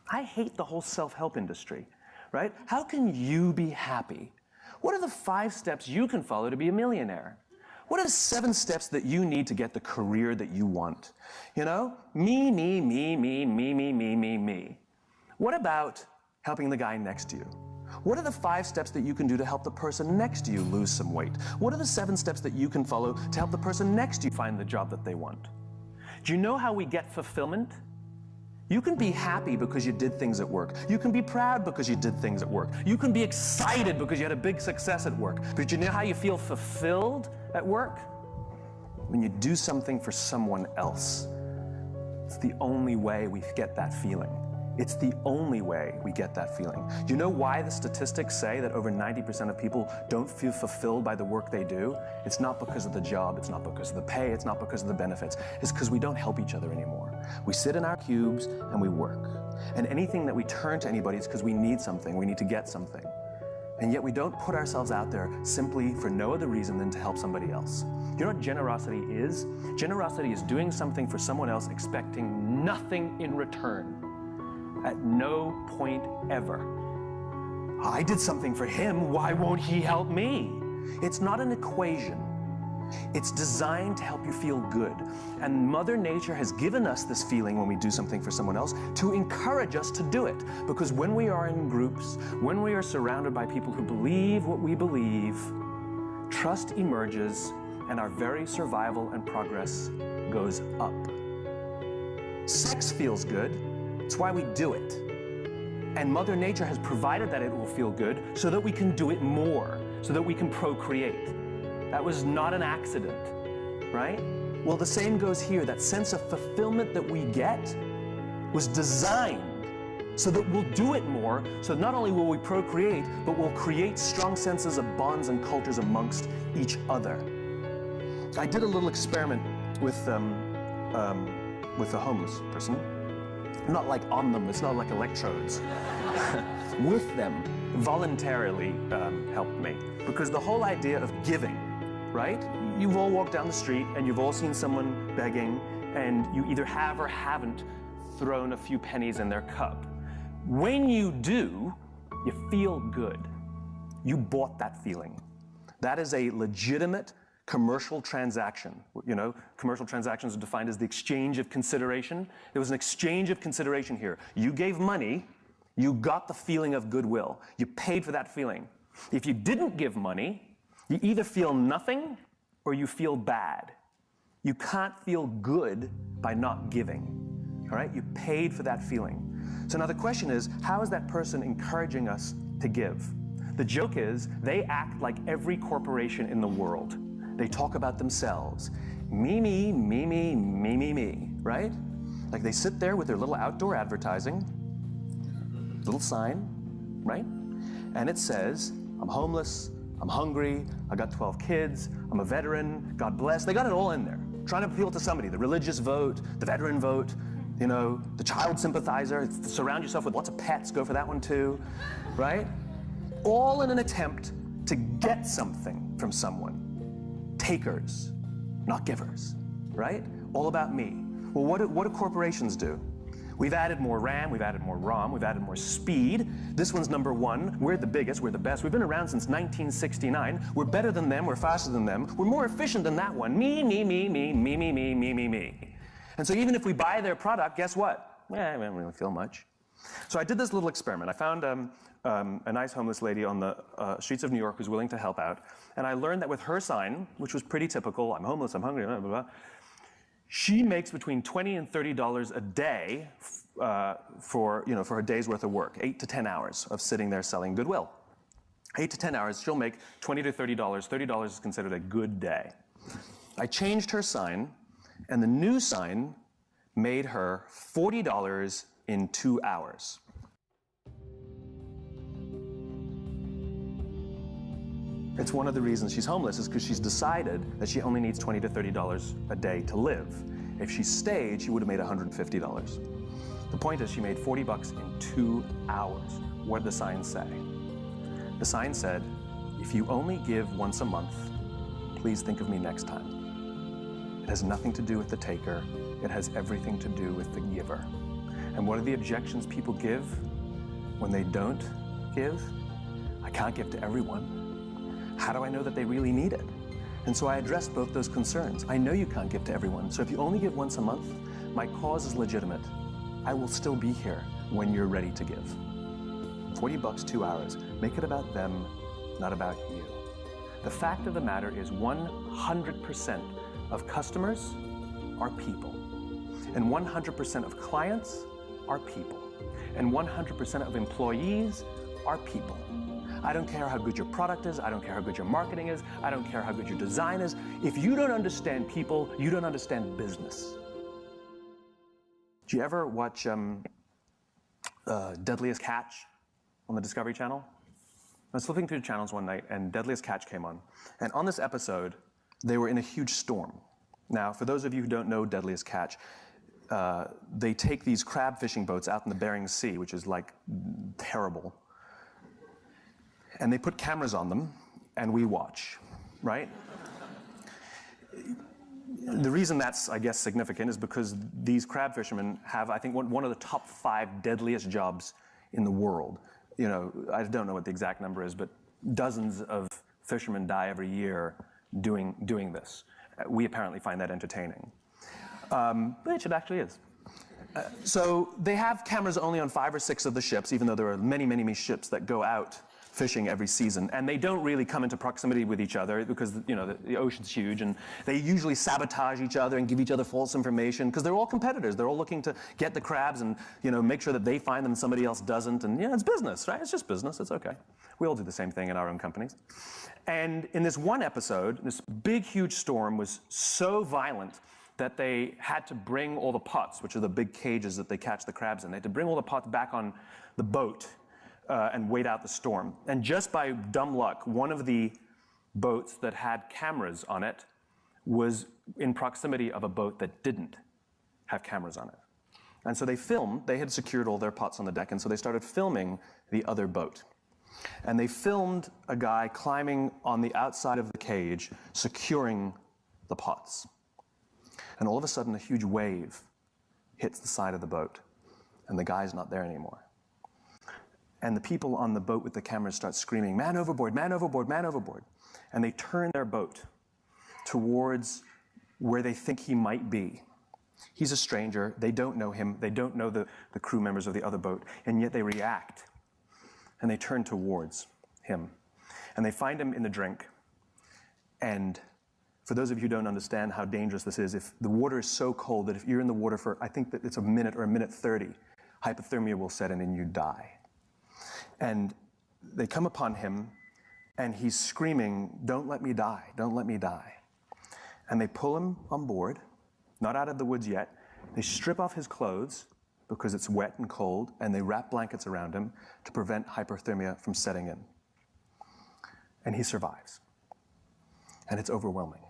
I hate the whole self-help industry, right? How can you be happy? What are the 5 steps you can follow to be a millionaire? What are the 7 steps that you need to get the career that you want? You know, me, me, me, me, me, me, me, me, me. What about helping the guy next to you? What are the 5 steps that you can do to help the person next to you lose some weight? What are the 7 steps that you can follow to help the person next to you find the job that they want? Do you know how we get fulfillment? You can be happy because you did things at work. You can be proud because you did things at work. You can be excited because you had a big success at work. But you know how you feel fulfilled at work? When you do something for someone else. It's the only way we get that feeling. It's the only way we get that feeling. Do you know why the statistics say that over 90% of people don't feel fulfilled by the work they do? It's not because of the job, it's not because of the pay, it's not because of the benefits. It's because we don't help each other anymore. We sit in our cubes and we work. And anything that we turn to anybody is because we need something, we need to get something. And yet we don't put ourselves out there simply for no other reason than to help somebody else. You know what generosity is? Generosity is doing something for someone else expecting nothing in return. At no point ever. I did something for him, why won't he help me? It's not an equation. It's designed to help you feel good. And Mother Nature has given us this feeling when we do something for someone else to encourage us to do it. Because when we are in groups, when we are surrounded by people who believe what we believe, trust emerges and our very survival and progress goes up. Sex feels good. It's why we do it. And Mother Nature has provided that it will feel good so that we can do it more, so that we can procreate. That was not an accident, right? Well, the same goes here. That sense of fulfillment that we get was designed so that we'll do it more, so not only will we procreate, but we'll create strong senses of bonds and cultures amongst each other. I did a little experiment with a homeless person. Not like on them, it's not like electrodes. With them, voluntarily helped me. Because the whole idea of giving, right? You've all walked down the street and you've all seen someone begging and you either have or haven't thrown a few pennies in their cup. When you do, you feel good. You bought that feeling. That is a legitimate commercial transaction. You know, commercial transactions are defined as the exchange of consideration. There was an exchange of consideration here. You gave money, you got the feeling of goodwill. You paid for that feeling. If you didn't give money, you either feel nothing or you feel bad. You can't feel good by not giving. All right? You paid for that feeling. So now the question is, how is that person encouraging us to give? The joke is, they act like every corporation in the world. They talk about themselves. Me, me, me, me, me, me, me, right? Like they sit there with their little outdoor advertising, little sign, right? And it says, I'm homeless, I'm hungry, I got 12 kids, I'm a veteran, God bless. They got it all in there, trying to appeal to somebody, the religious vote, the veteran vote, you know, the child sympathizer, surround yourself with lots of pets, go for that one too, right? All in an attempt to get something from someone. Takers, not givers, right? All about me. Well, what do corporations do? We've added more RAM, we've added more ROM, we've added more speed. This one's number 1. We're the biggest, we're the best. We've been around since 1969. We're better than them, we're faster than them. We're more efficient than that one. Me, me, me, me, me, me, me, me, me, me. And so even if we buy their product, guess what? We don't really feel much. So I did this little experiment. I found a nice homeless lady on the streets of New York who's willing to help out. And I learned that with her sign, which was pretty typical, I'm homeless, I'm hungry, blah, blah, blah, she makes between $20 and $30 a day for a day's worth of work, 8 to 10 hours of sitting there selling goodwill. 8 to 10 hours, she'll make $20 to $30. $30 is considered a good day. I changed her sign, and the new sign made her $40 in 2 hours. It's one of the reasons she's homeless is because she's decided that she only needs $20 to $30 a day to live. If she stayed, she would have made $150. The point is she made $40 in 2 hours. What did the sign say? The sign said, if you only give once a month, please think of me next time. It has nothing to do with the taker. It has everything to do with the giver. And what are the objections people give when they don't give? I can't give to everyone. How do I know that they really need it? And so I addressed both those concerns. I know you can't give to everyone, so if you only give once a month, my cause is legitimate. I will still be here when you're ready to give. $40, 2 hours. Make it about them, not about you. The fact of the matter is 100% of customers are people. And 100% of clients are people. And 100% of employees are people. I don't care how good your product is, I don't care how good your marketing is, I don't care how good your design is. If you don't understand people, you don't understand business. Do you ever watch Deadliest Catch on the Discovery Channel? I was flipping through the channels one night and Deadliest Catch came on. And on this episode, they were in a huge storm. Now, for those of you who don't know Deadliest Catch, they take these crab fishing boats out in the Bering Sea, which is like terrible. And they put cameras on them, and we watch, right? The reason that's, I guess, significant is because these crab fishermen have, I think, one of the top 5 deadliest jobs in the world. You know, I don't know what the exact number is, but dozens of fishermen die every year doing this. We apparently find that entertaining, which it actually is. So they have cameras only on 5 or 6 of the ships, even though there are many, many, many ships that go out fishing every season, and they don't really come into proximity with each other because, you know, the ocean's huge, and they usually sabotage each other and give each other false information because they're all competitors. They're all looking to get the crabs and, you know, make sure that they find them and somebody else doesn't, and, you know, it's business, right? It's just business. It's okay. We all do the same thing in our own companies. And in this one episode, this big, huge storm was so violent that they had to bring all the pots, which are the big cages that they catch the crabs in. They had to bring all the pots back on the boat and wait out the storm. And just by dumb luck, one of the boats that had cameras on it was in proximity of a boat that didn't have cameras on it. And so they filmed, they had secured all their pots on the deck, and so they started filming the other boat. And they filmed a guy climbing on the outside of the cage, securing the pots. And all of a sudden, a huge wave hits the side of the boat, and the guy's not there anymore. And the people on the boat with the cameras start screaming, "Man overboard, man overboard, man overboard." And they turn their boat towards where they think he might be. He's a stranger, they don't know him, they don't know the crew members of the other boat, and yet they react. And they turn towards him. And they find him in the drink. And for those of you who don't understand how dangerous this is, if the water is so cold that if you're in the water for, I think that it's a minute or a minute 30, hypothermia will set in and you die. And they come upon him, and he's screaming, "Don't let me die, don't let me die." And they pull him on board, not out of the woods yet. They strip off his clothes because it's wet and cold, and they wrap blankets around him to prevent hypothermia from setting in. And he survives. And it's overwhelming.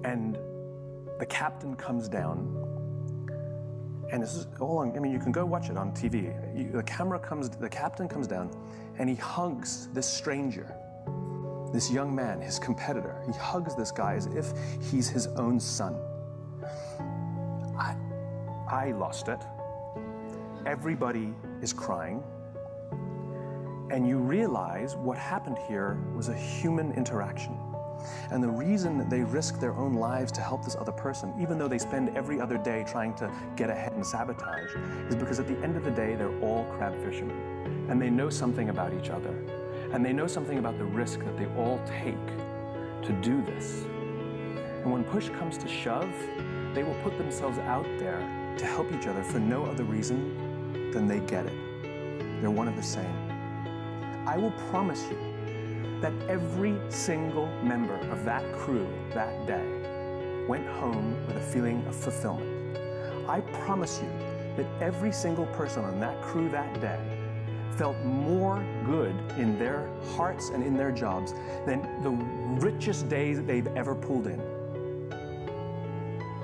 And the captain comes down. And this is all on, I mean, you can go watch it on TV. The captain comes down, and he hugs this stranger, this young man, his competitor. He hugs this guy as if he's his own son. I lost it. Everybody is crying. And you realize what happened here was a human interaction. And the reason that they risk their own lives to help this other person, even though they spend every other day trying to get ahead and sabotage, is because at the end of the day, they're all crab fishermen. And they know something about each other. And they know something about the risk that they all take to do this. And when push comes to shove, they will put themselves out there to help each other for no other reason than they get it. They're one and the same. I will promise you that every single member of that crew that day went home with a feeling of fulfillment. I promise you that every single person on that crew that day felt more good in their hearts and in their jobs than the richest days that they've ever pulled in.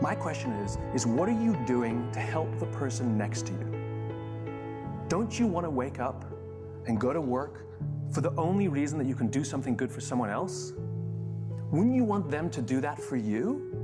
My question is what are you doing to help the person next to you? Don't you want to wake up and go to work for the only reason that you can do something good for someone else? Wouldn't you want them to do that for you?